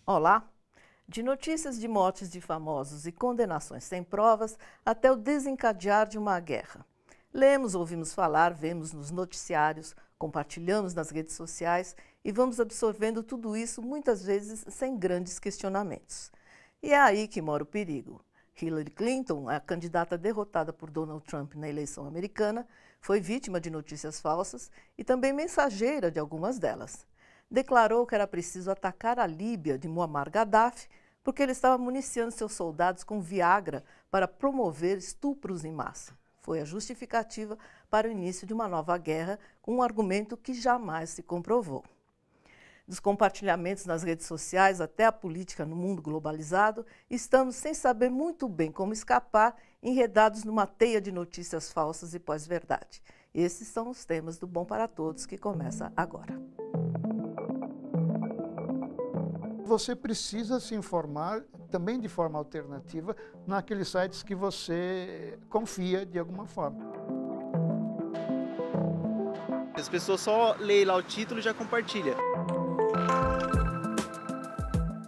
Olá! De notícias de mortes de famosos e condenações sem provas até o desencadear de uma guerra. Lemos, ouvimos falar, vemos nos noticiários, compartilhamos nas redes sociais e vamos absorvendo tudo isso muitas vezes sem grandes questionamentos. E é aí que mora o perigo. Hillary Clinton, a candidata derrotada por Donald Trump na eleição americana, foi vítima de notícias falsas e também mensageira de algumas delas. Declarou que era preciso atacar a Líbia de Muammar Gaddafi porque ele estava municiando seus soldados com Viagra para promover estupros em massa. Foi a justificativa para o início de uma nova guerra com um argumento que jamais se comprovou. Dos compartilhamentos nas redes sociais até a política no mundo globalizado, estamos sem saber muito bem como escapar, enredados numa teia de notícias falsas e pós-verdade. Esses são os temas do Bom para Todos que começa agora. Você precisa se informar também de forma alternativa naqueles sites que você confia de alguma forma. As pessoas só leem lá o título e já compartilham.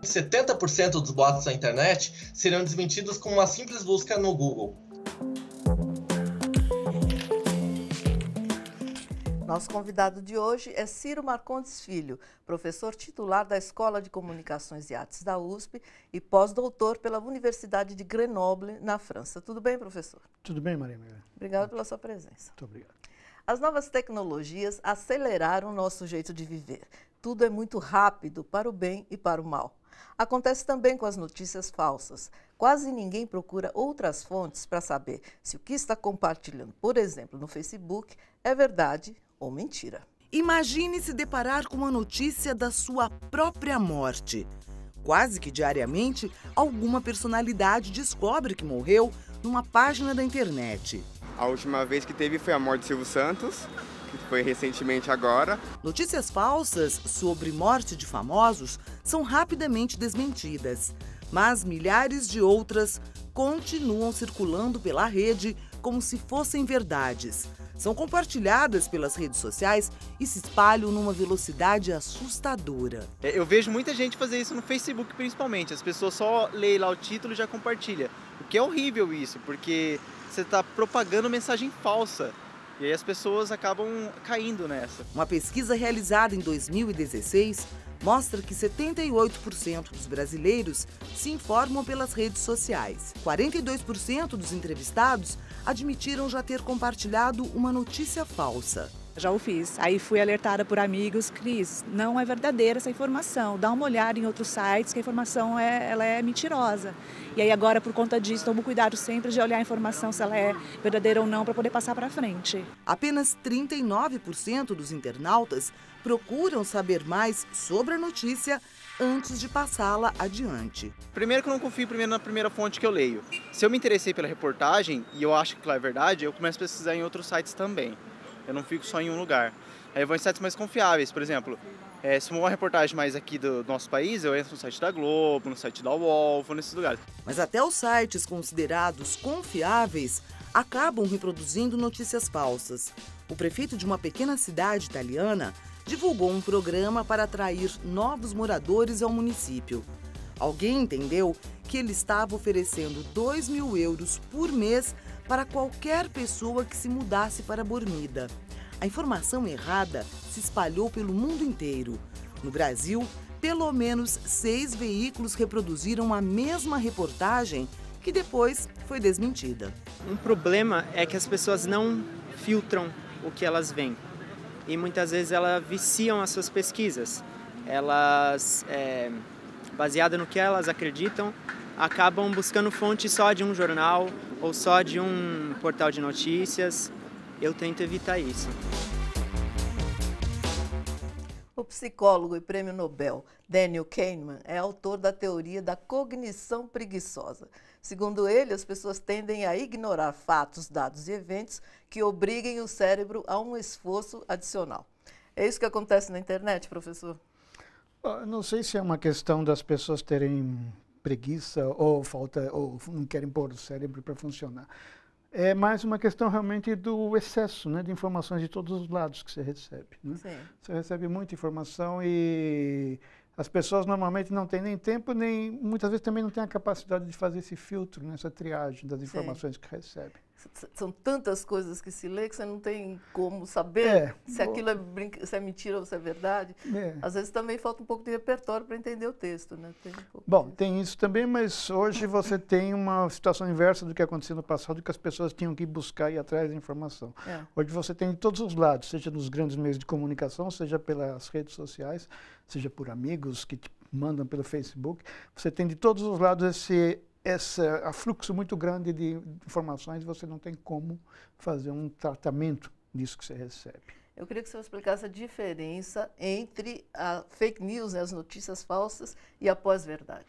70% dos boatos na internet serão desmentidos com uma simples busca no Google. Nosso convidado de hoje é Ciro Marcondes Filho, professor titular da Escola de Comunicações e Artes da USP e pós-doutor pela Universidade de Grenoble, na França. Tudo bem, professor? Tudo bem, Maria Miguel? Obrigada pela sua presença. Muito obrigado. As novas tecnologias aceleraram o nosso jeito de viver. Tudo é muito rápido para o bem e para o mal. Acontece também com as notícias falsas. Quase ninguém procura outras fontes para saber se o que está compartilhando, por exemplo, no Facebook, é verdade ou mentira. Imagine se deparar com uma notícia da sua própria morte. Quase que diariamente, alguma personalidade descobre que morreu numa página da internet. A última vez que teve foi a morte de Silvio Santos, que foi recentemente agora. Notícias falsas sobre morte de famosos são rapidamente desmentidas, mas milhares de outras continuam circulando pela rede como se fossem verdades. São compartilhadas pelas redes sociais e se espalham numa velocidade assustadora. Eu vejo muita gente fazer isso no Facebook, principalmente. As pessoas só leem lá o título e já compartilham. O que é horrível isso, porque você está propagando mensagem falsa. E aí as pessoas acabam caindo nessa. Uma pesquisa realizada em 2016 mostra que 78% dos brasileiros se informam pelas redes sociais. 42% dos entrevistados admitiram já ter compartilhado uma notícia falsa. Já o fiz. Aí fui alertada por amigos, Cris, não é verdadeira essa informação. Dá uma olhada em outros sites que a informação ela é mentirosa. E aí agora, por conta disso, tomo cuidado sempre de olhar a informação se ela é verdadeira ou não para poder passar para frente. Apenas 39% dos internautas procuram saber mais sobre a notícia antes de passá-la adiante. Primeiro que eu não confio na primeira fonte que eu leio. Se eu me interessei pela reportagem e eu acho que aquilo é verdade, eu começo a pesquisar em outros sites também. Eu não fico só em um lugar. Aí eu vou em sites mais confiáveis, por exemplo, se for uma reportagem mais aqui do nosso país, eu entro no site da Globo, no site da UOL, vou nesses lugares. Mas até os sites considerados confiáveis acabam reproduzindo notícias falsas. O prefeito de uma pequena cidade italiana divulgou um programa para atrair novos moradores ao município. Alguém entendeu que ele estava oferecendo 2.000 euros por mês para qualquer pessoa que se mudasse para Bormida. A informação errada se espalhou pelo mundo inteiro. No Brasil, pelo menos 6 veículos reproduziram a mesma reportagem, que depois foi desmentida. Um problema é que as pessoas não filtram o que elas veem. E muitas vezes elas viciam as suas pesquisas. Elas, baseadas no que elas acreditam, acabam buscando fonte só de um jornal ou só de um portal de notícias. Eu tento evitar isso. O psicólogo e prêmio Nobel Daniel Kahneman é autor da teoria da cognição preguiçosa. Segundo ele, as pessoas tendem a ignorar fatos, dados e eventos que obriguem o cérebro a um esforço adicional. É isso que acontece na internet, professor? Não sei se é uma questão das pessoas terem preguiça ou não querem pôr o cérebro para funcionar. É mais uma questão realmente do excesso, né, de informações de todos os lados que você recebe. Né? Você recebe muita informação e As pessoas normalmente não têm nem tempo, nem muitas vezes também não têm a capacidade de fazer esse filtro, nessa triagem das informações que recebem. São tantas coisas que se lê que você não tem como saber se aquilo se é mentira ou se é verdade. Às vezes também falta um pouco de repertório para entender o texto, né? Tem isso também, mas hoje você tem uma situação inversa do que aconteceu no passado, que as pessoas tinham que buscar e ir atrás da informação. Hoje você tem de todos os lados, seja nos grandes meios de comunicação, seja pelas redes sociais, seja por amigos que te mandam pelo Facebook. Você tem de todos os lados esse afluxo muito grande de informações, você não tem como fazer um tratamento disso que você recebe. Eu queria que você explicasse a diferença entre a fake news, as notícias falsas, e a pós-verdade.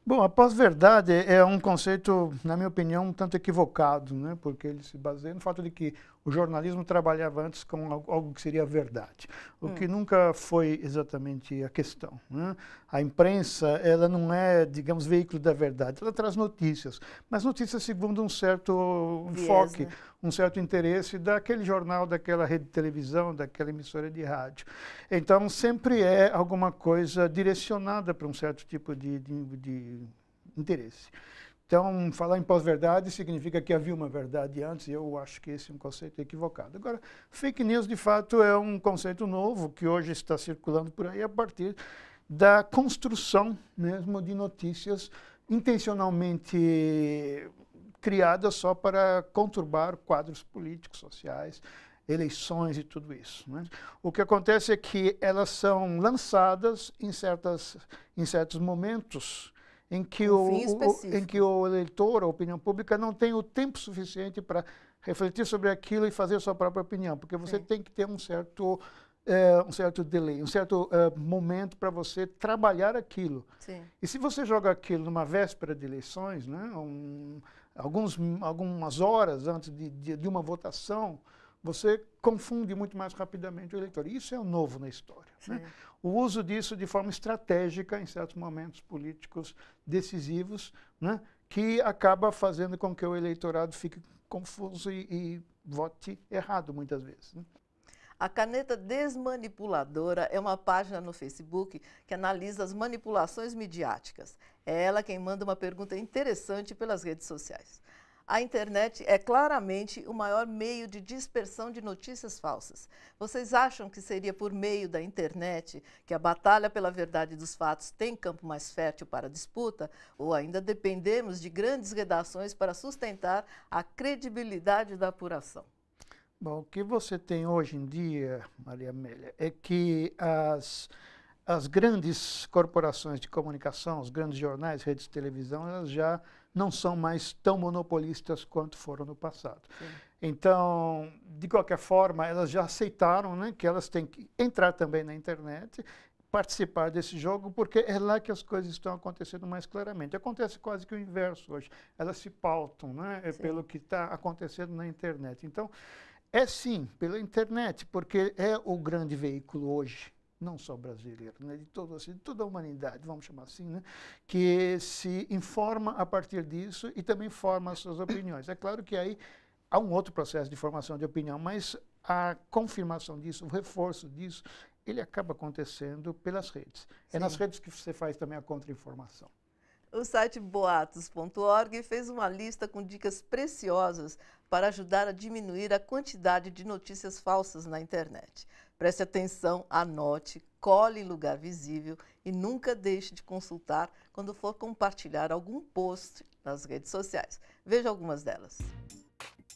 Bom, a pós-verdade é um conceito, na minha opinião, um tanto equivocado, né? Porque ele se baseia no fato de que o jornalismo trabalhava antes com algo que seria verdade, o que nunca foi exatamente a questão, né? A imprensa, ela não é, digamos, veículo da verdade, ela traz notícias, mas notícias segundo um certo enfoque, né? Um certo interesse daquele jornal, daquela rede de televisão, daquela emissora de rádio. Então, sempre é alguma coisa direcionada para um certo tipo de interesse. Então, falar em pós-verdade significa que havia uma verdade antes, e eu acho que esse é um conceito equivocado. Agora, fake news, de fato, é um conceito novo que hoje está circulando por aí a partir da construção mesmo de notícias intencionalmente criadas só para conturbar quadros políticos, sociais, eleições e tudo isso, né? O que acontece é que elas são lançadas em certos momentos em que o eleitor, a opinião pública, não tem o tempo suficiente para refletir sobre aquilo e fazer a sua própria opinião, porque você tem que ter um certo delay, um certo momento para você trabalhar aquilo. E se você joga aquilo numa véspera de eleições, né, algumas horas antes de uma votação, você confunde muito mais rapidamente o eleitor. Isso é o novo na história, né? O uso disso de forma estratégica em certos momentos políticos decisivos, né, que acaba fazendo com que o eleitorado fique confuso e vote errado muitas vezes, né? A Caneta Desmanipuladora é uma página no Facebook que analisa as manipulações midiáticas. É ela quem manda uma pergunta interessante pelas redes sociais. A internet é claramente o maior meio de dispersão de notícias falsas. Vocês acham que seria por meio da internet que a batalha pela verdade dos fatos tem campo mais fértil para a disputa? Ou ainda dependemos de grandes redações para sustentar a credibilidade da apuração? Bom, o que você tem hoje em dia, Maria Amélia, é que as grandes corporações de comunicação, os grandes jornais, redes de televisão, elas já não são mais tão monopolistas quanto foram no passado. Então, de qualquer forma, elas já aceitaram, né, que elas têm que entrar também na internet, participar desse jogo, porque é lá que as coisas estão acontecendo mais claramente. Acontece quase que o inverso hoje. Elas se pautam, né, pelo que está acontecendo na internet. Então, é sim, pela internet, porque é o grande veículo hoje, não só brasileiro, né, de toda a humanidade, vamos chamar assim, né, que se informa a partir disso e também forma as suas opiniões. É claro que aí há um outro processo de formação de opinião, mas a confirmação disso, o reforço disso, ele acaba acontecendo pelas redes. É nas redes que você faz também a contra-informação. O site boatos.org fez uma lista com dicas preciosas para ajudar a diminuir a quantidade de notícias falsas na internet. Preste atenção, anote, cole em lugar visível e nunca deixe de consultar quando for compartilhar algum post nas redes sociais. Veja algumas delas.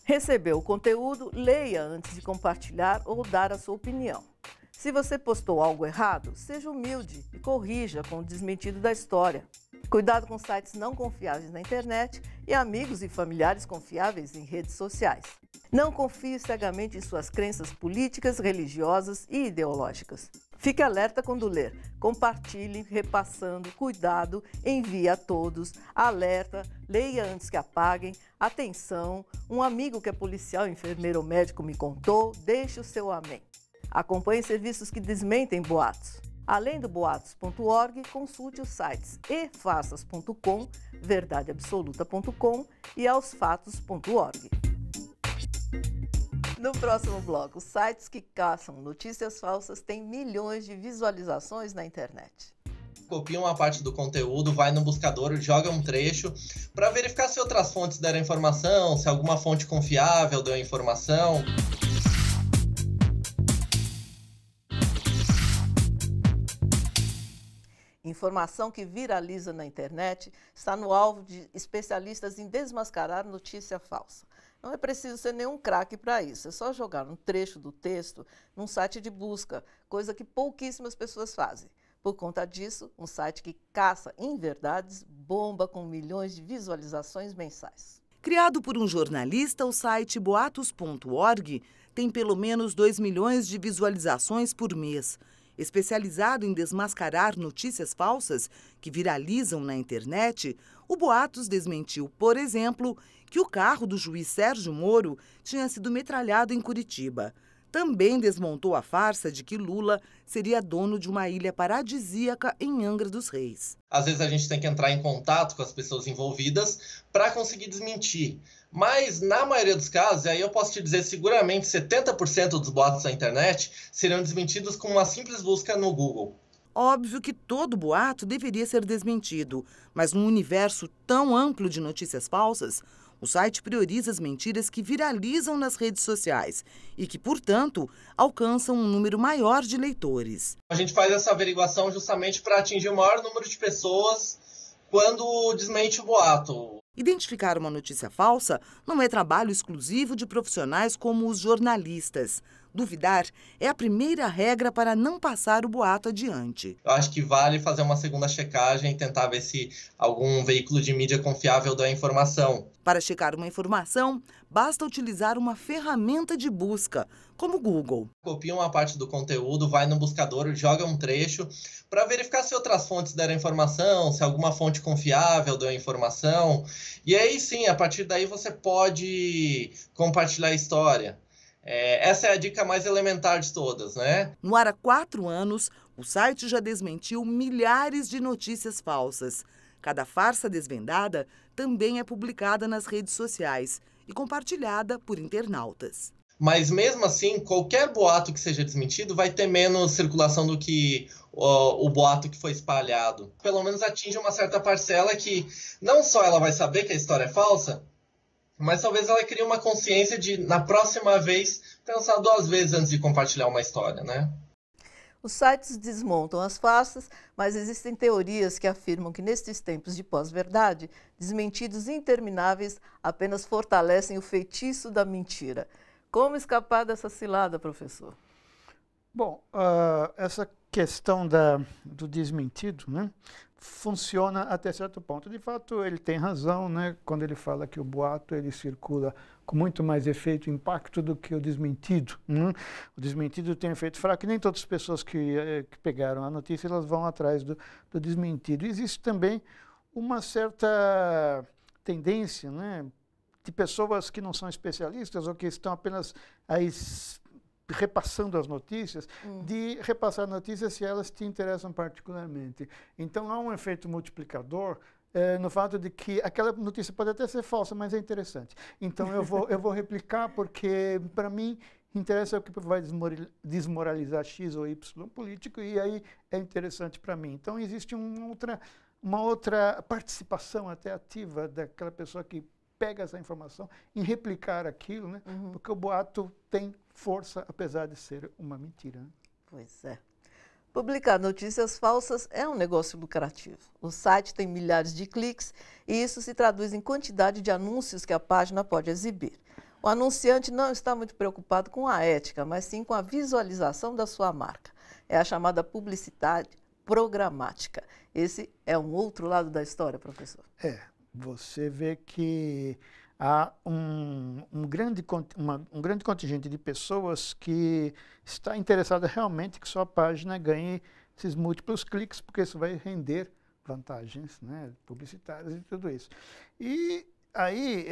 Recebeu o conteúdo, leia antes de compartilhar ou dar a sua opinião. Se você postou algo errado, seja humilde e corrija com o desmentido da história. Cuidado com sites não confiáveis na internet e amigos e familiares confiáveis em redes sociais. Não confie cegamente em suas crenças políticas, religiosas e ideológicas. Fique alerta quando ler. Compartilhe, repassando, cuidado, envie a todos, alerta, leia antes que apaguem, atenção, um amigo que é policial, enfermeiro ou médico me contou, deixe o seu amém. Acompanhe serviços que desmentem boatos. Além do boatos.org, consulte os sites efarsas.com, verdadeabsoluta.com e aosfatos.org. No próximo bloco, sites que caçam notícias falsas têm milhões de visualizações na internet. Copia uma parte do conteúdo, vai no buscador, joga um trecho para verificar se outras fontes deram informação, se alguma fonte confiável deu informação. Informação que viraliza na internet está no alvo de especialistas em desmascarar notícia falsa. Não é preciso ser nenhum craque para isso, é só jogar um trecho do texto num site de busca, coisa que pouquíssimas pessoas fazem. Por conta disso, um site que caça inverdades bomba com milhões de visualizações mensais. Criado por um jornalista, o site boatos.org tem pelo menos 2 milhões de visualizações por mês. Especializado em desmascarar notícias falsas que viralizam na internet, o Boatos desmentiu, por exemplo, que o carro do juiz Sérgio Moro tinha sido metralhado em Curitiba. Também desmontou a farsa de que Lula seria dono de uma ilha paradisíaca em Angra dos Reis. Às vezes a gente tem que entrar em contato com as pessoas envolvidas para conseguir desmentir. Mas, na maioria dos casos, e aí eu posso te dizer seguramente 70% dos boatos na internet serão desmentidos com uma simples busca no Google. Óbvio que todo boato deveria ser desmentido, mas num universo tão amplo de notícias falsas, o site prioriza as mentiras que viralizam nas redes sociais e que, portanto, alcançam um número maior de leitores. A gente faz essa averiguação justamente para atingir o maior número de pessoas quando desmente o boato. Identificar uma notícia falsa não é trabalho exclusivo de profissionais como os jornalistas. Duvidar é a primeira regra para não passar o boato adiante. Eu acho que vale fazer uma segunda checagem e tentar ver se algum veículo de mídia confiável dá informação. Para checar uma informação, basta utilizar uma ferramenta de busca, como o Google. Copia uma parte do conteúdo, vai no buscador, joga um trecho para verificar se outras fontes deram informação, se alguma fonte confiável deu informação. E aí sim, a partir daí você pode compartilhar a história. Essa é a dica mais elementar de todas, né? No ar há 4 anos, o site já desmentiu milhares de notícias falsas. Cada farsa desvendada também é publicada nas redes sociais e compartilhada por internautas. Mas mesmo assim, qualquer boato que seja desmentido vai ter menos circulação do que o boato que foi espalhado. Pelo menos atinge uma certa parcela que não só ela vai saber que a história é falsa, mas talvez ela crie uma consciência de, na próxima vez, pensar 2 vezes antes de compartilhar uma história, né? Os sites desmontam as farsas, mas existem teorias que afirmam que, nestes tempos de pós-verdade, desmentidos intermináveis apenas fortalecem o feitiço da mentira. Como escapar dessa cilada, professor? Bom, essa questão do desmentido, né, funciona até certo ponto. De fato, ele tem razão, né, quando ele fala que o boato ele circula com muito mais efeito e impacto do que o desmentido. Né? O desmentido tem efeito fraco, e nem todas as pessoas que pegaram a notícia elas vão atrás do desmentido. Existe também uma certa tendência, né, de pessoas que não são especialistas ou que estão apenas aí repassando as notícias, de repassar notícias se elas te interessam particularmente. Então, há um efeito multiplicador no fato de que aquela notícia pode até ser falsa, mas é interessante. Então, eu vou replicar porque, para mim, interessa o que vai desmoralizar X ou Y político e aí é interessante para mim. Então, existe uma outra participação até ativa daquela pessoa que pega essa informação em replicar aquilo, né? Porque o boato tem força, apesar de ser uma mentira. Né? Pois é. Publicar notícias falsas é um negócio lucrativo. O site tem milhares de cliques e isso se traduz em quantidade de anúncios que a página pode exibir. O anunciante não está muito preocupado com a ética, mas sim com a visualização da sua marca. É a chamada publicidade programática. Esse é um outro lado da história, professor. Você vê que há um grande contingente de pessoas que está interessada realmente que sua página ganhe esses múltiplos cliques, porque isso vai render vantagens, né, publicitárias e tudo isso. E aí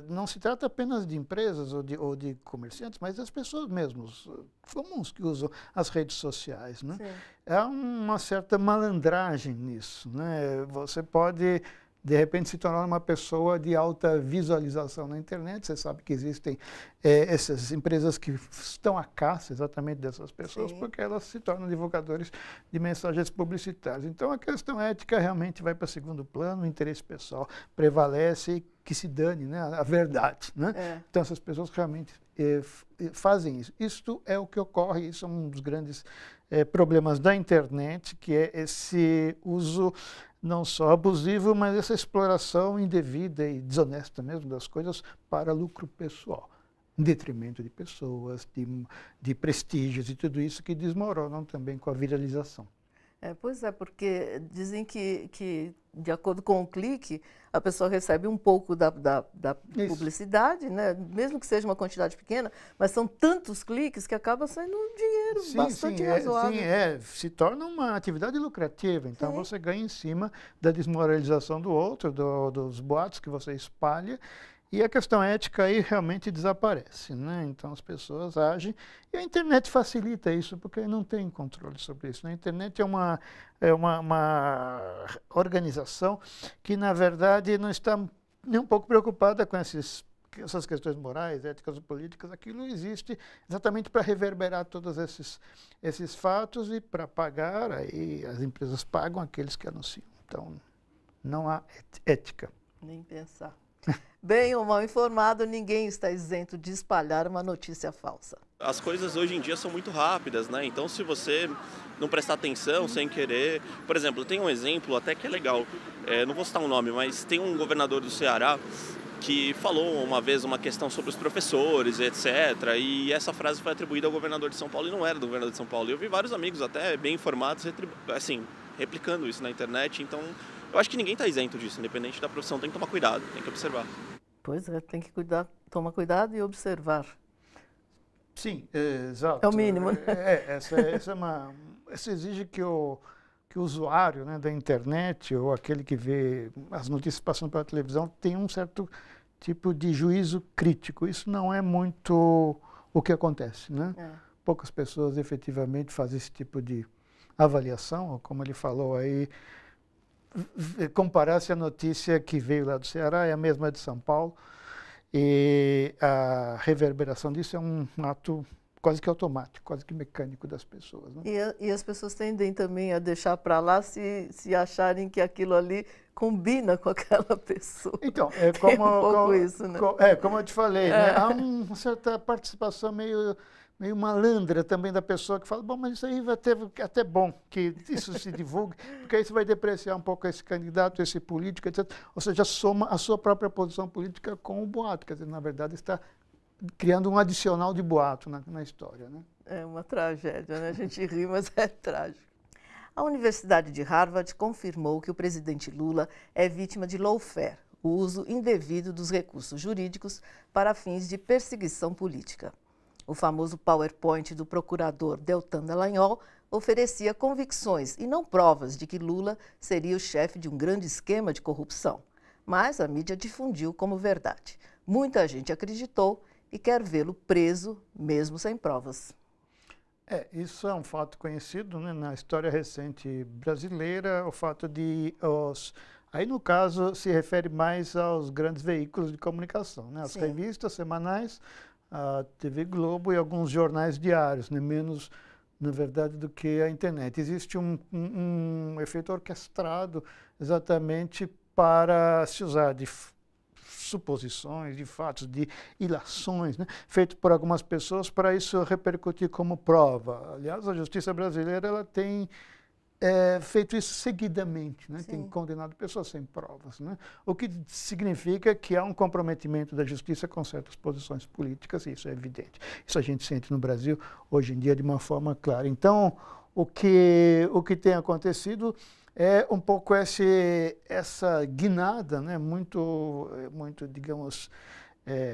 não se trata apenas de empresas ou de comerciantes, mas das pessoas mesmas, comuns que usam as redes sociais. Né? Há uma certa malandragem nisso. Né? Você pode de repente se tornar uma pessoa de alta visualização na internet. Você sabe que existem essas empresas que estão à caça exatamente dessas pessoas, Sim. porque elas se tornam divulgadores de mensagens publicitárias. Então a questão ética realmente vai para segundo plano, o interesse pessoal prevalece e que se dane, né, a verdade, né? Então essas pessoas realmente fazem isso. Isto é o que ocorre, isso é um dos grandes problemas da internet, que é esse uso não só abusivo, mas essa exploração indevida e desonesta mesmo das coisas para lucro pessoal, em detrimento de pessoas, de prestígios e tudo isso que desmoronam também com a viralização. Pois é, porque dizem que, de acordo com o clique, a pessoa recebe um pouco da publicidade, né? Mesmo que seja uma quantidade pequena, mas são tantos cliques que acaba saindo um dinheiro bastante razoável. Se torna uma atividade lucrativa, então você ganha em cima da desmoralização do outro, dos boatos que você espalha, e a questão ética aí realmente desaparece, né? Então as pessoas agem, e a internet facilita isso, porque não tem controle sobre isso. A internet é uma organização que, na verdade, não está nem um pouco preocupada com essas questões morais, éticas ou políticas. Aquilo existe exatamente para reverberar todos esses fatos e para pagar, aí as empresas pagam aqueles que anunciam. Então, não há ética. Nem pensar. Bem ou mal informado, ninguém está isento de espalhar uma notícia falsa. As coisas hoje em dia são muito rápidas, né? Então, se você não prestar atenção sem querer... Por exemplo, tem um exemplo até que é legal. Não vou citar um nome, mas tem um governador do Ceará que falou uma vez uma questão sobre os professores, etc. E essa frase foi atribuída ao governador de São Paulo e não era do governador de São Paulo. E eu vi vários amigos até bem informados, assim, replicando isso na internet. Então, eu acho que ninguém está isento disso, independente da profissão. Tem que tomar cuidado, tem que observar. Pois é, tem que tomar cuidado e observar. Sim, exato. É o mínimo, né? Essa exige que o usuário, né, da internet, ou aquele que vê as notícias passando pela televisão, tenha um certo tipo de juízo crítico. Isso não é muito o que acontece, né? Poucas pessoas efetivamente fazem esse tipo de avaliação, ou como ele falou aí, comparar se a notícia que veio lá do Ceará é a mesma de São Paulo, e a reverberação disso é um ato quase que automático, quase que mecânico das pessoas, né? E as pessoas tendem também a deixar para lá se acharem que aquilo ali combina com aquela pessoa. Então, Tem um pouco isso, né? Como eu te falei, né? Há uma certa participação meio malandra também da pessoa que fala, bom, mas isso aí vai ter até bom que isso se divulgue, porque aí você vai depreciar um pouco esse candidato, esse político, etc. Ou seja, soma a sua própria posição política com o boato, quer dizer, na verdade está criando um adicional de boato na história, né? É uma tragédia, né? A gente ri, mas é trágico. A Universidade de Harvard confirmou que o presidente Lula é vítima de lawfare, o uso indevido dos recursos jurídicos para fins de perseguição política. O famoso PowerPoint do procurador Deltan Dallagnol oferecia convicções e não provas de que Lula seria o chefe de um grande esquema de corrupção. Mas a mídia difundiu como verdade. Muita gente acreditou e quer vê-lo preso, mesmo sem provas. Isso é um fato conhecido, né, na história recente brasileira, o fato de aí, no caso, se refere mais aos grandes veículos de comunicação, né, as revistas semanais, a TV Globo e alguns jornais diários, né, menos, na verdade, do que a internet. Existe um efeito orquestrado exatamente para se usar de suposições, de fatos, de ilações, né, feito por algumas pessoas para isso repercutir como prova. Aliás, a justiça brasileira ela tem feito isso seguidamente, né? Tem condenado pessoas sem provas, né? O que significa que há um comprometimento da justiça com certas posições políticas, e isso é evidente. Isso a gente sente no Brasil hoje em dia de uma forma clara. Então, o que tem acontecido é um pouco essa guinada, né? muito, digamos,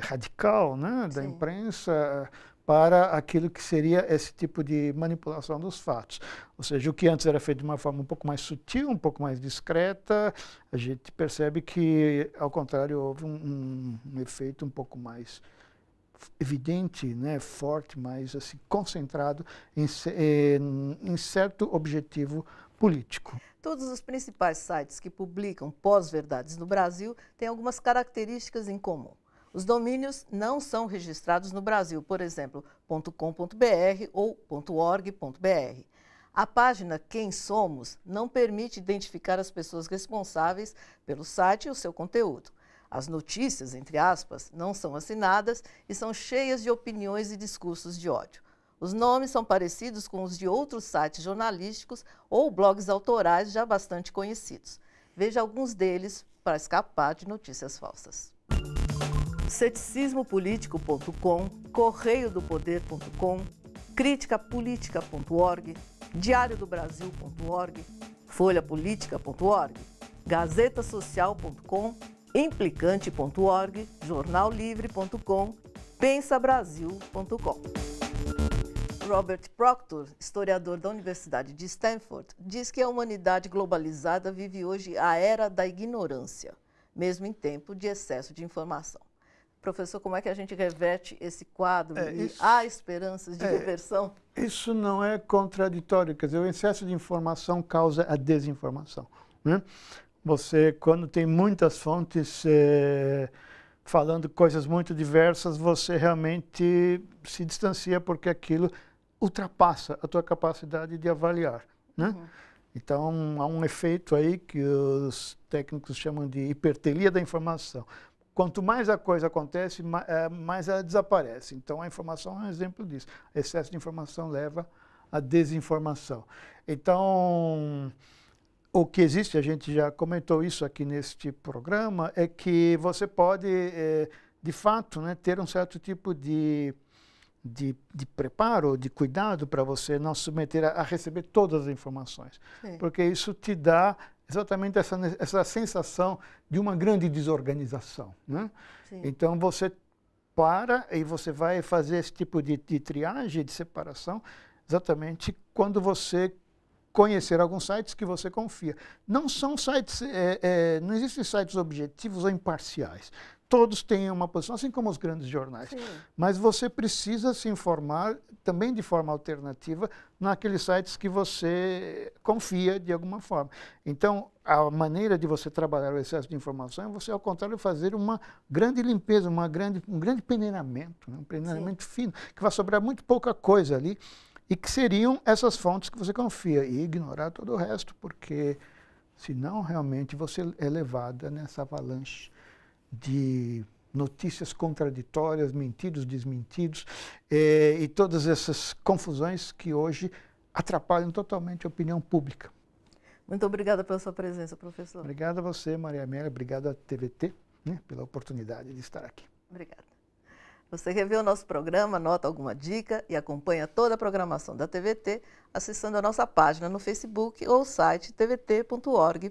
radical, né? Da imprensa para aquilo que seria esse tipo de manipulação dos fatos. Ou seja, o que antes era feito de uma forma um pouco mais sutil, um pouco mais discreta, a gente percebe que, ao contrário, houve um efeito um pouco mais evidente, né, forte, mais assim, concentrado em certo objetivo político. Todos os principais sites que publicam pós-verdades no Brasil têm algumas características em comum. Os domínios não são registrados no Brasil, por exemplo, .com.br ou .org.br. A página Quem Somos não permite identificar as pessoas responsáveis pelo site e o seu conteúdo. As notícias, entre aspas, não são assinadas e são cheias de opiniões e discursos de ódio. Os nomes são parecidos com os de outros sites jornalísticos ou blogs autorais já bastante conhecidos. Veja alguns deles para escapar de notícias falsas. Ceticismopolitico.com, correiodopoder.com, criticapolitica.org, diariodobrasil.org, folhapolitica.org, gazetasocial.com, implicante.org, jornallivre.com, pensabrasil.com. Robert Proctor, historiador da Universidade de Stanford, diz que a humanidade globalizada vive hoje a era da ignorância, mesmo em tempo de excesso de informação. Professor, como é que a gente reverte esse quadro? Há esperanças de reversão? Isso não é contraditório, quer dizer, o excesso de informação causa a desinformação, né? Você, quando tem muitas fontes falando coisas muito diversas, você realmente se distancia porque aquilo ultrapassa a tua capacidade de avaliar, né? Então, há um efeito aí que os técnicos chamam de hipertelia da informação. Quanto mais a coisa acontece, mais ela desaparece. Então, a informação é um exemplo disso. Excesso de informação leva à desinformação. Então, o que existe, a gente já comentou isso aqui neste programa, é que você pode, de fato, né, ter um certo tipo de preparo, de cuidado para você não se submeter a receber todas as informações. Sim. Porque isso te dá exatamente essa sensação de uma grande desorganização, né? Então você para e você vai fazer esse tipo de triagem, de separação, exatamente quando você conhecer alguns sites que você confia. Não são sites, não existem sites objetivos ou imparciais. Todos têm uma posição, assim como os grandes jornais. Sim. Mas você precisa se informar também de forma alternativa naqueles sites que você confia de alguma forma. Então, a maneira de você trabalhar o excesso de informação é você, ao contrário, fazer uma grande limpeza, um grande peneiramento, né? Um peneiramento fino, que vai sobrar muito pouca coisa ali, e que seriam essas fontes que você confia, e ignorar todo o resto, porque senão realmente você é levada nessa avalanche de notícias contraditórias, mentidos, desmentidos, e todas essas confusões que hoje atrapalham totalmente a opinião pública. Muito obrigada pela sua presença, professor. Obrigado a você, Maria Amélia, obrigado à TVT, né, pela oportunidade de estar aqui. Obrigada. Você revê o nosso programa, anota alguma dica e acompanha toda a programação da TVT acessando a nossa página no Facebook ou site tvt.org.br.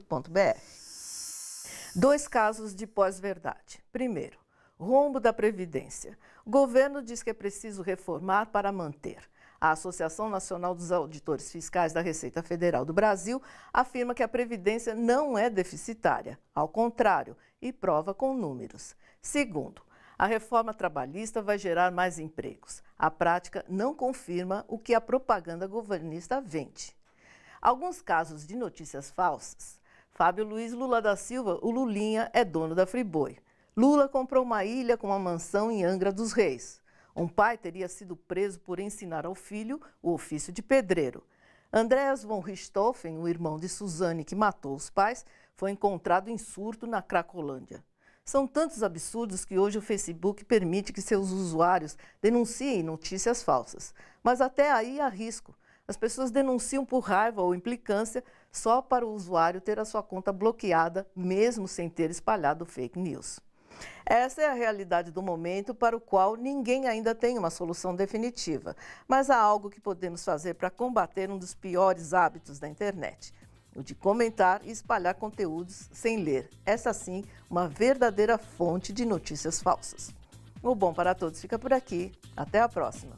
2 casos de pós-verdade. Primeiro, rombo da Previdência. O governo diz que é preciso reformar para manter. A Associação Nacional dos Auditores Fiscais da Receita Federal do Brasil afirma que a Previdência não é deficitária, ao contrário, e prova com números. Segundo, a reforma trabalhista vai gerar mais empregos. A prática não confirma o que a propaganda governista vende. Alguns casos de notícias falsas. Fábio Luiz Lula da Silva, o Lulinha, é dono da Friboi. Lula comprou uma ilha com uma mansão em Angra dos Reis. Um pai teria sido preso por ensinar ao filho o ofício de pedreiro. Andreas von Richthofen, o irmão de Suzane que matou os pais, foi encontrado em surto na Cracolândia. São tantos absurdos que hoje o Facebook permite que seus usuários denunciem notícias falsas. Mas até aí há risco. As pessoas denunciam por raiva ou implicância só para o usuário ter a sua conta bloqueada, mesmo sem ter espalhado fake news. Essa é a realidade do momento para o qual ninguém ainda tem uma solução definitiva. Mas há algo que podemos fazer para combater um dos piores hábitos da internet: o de comentar e espalhar conteúdos sem ler. Essa sim, uma verdadeira fonte de notícias falsas. O Bom para Todos fica por aqui. Até a próxima.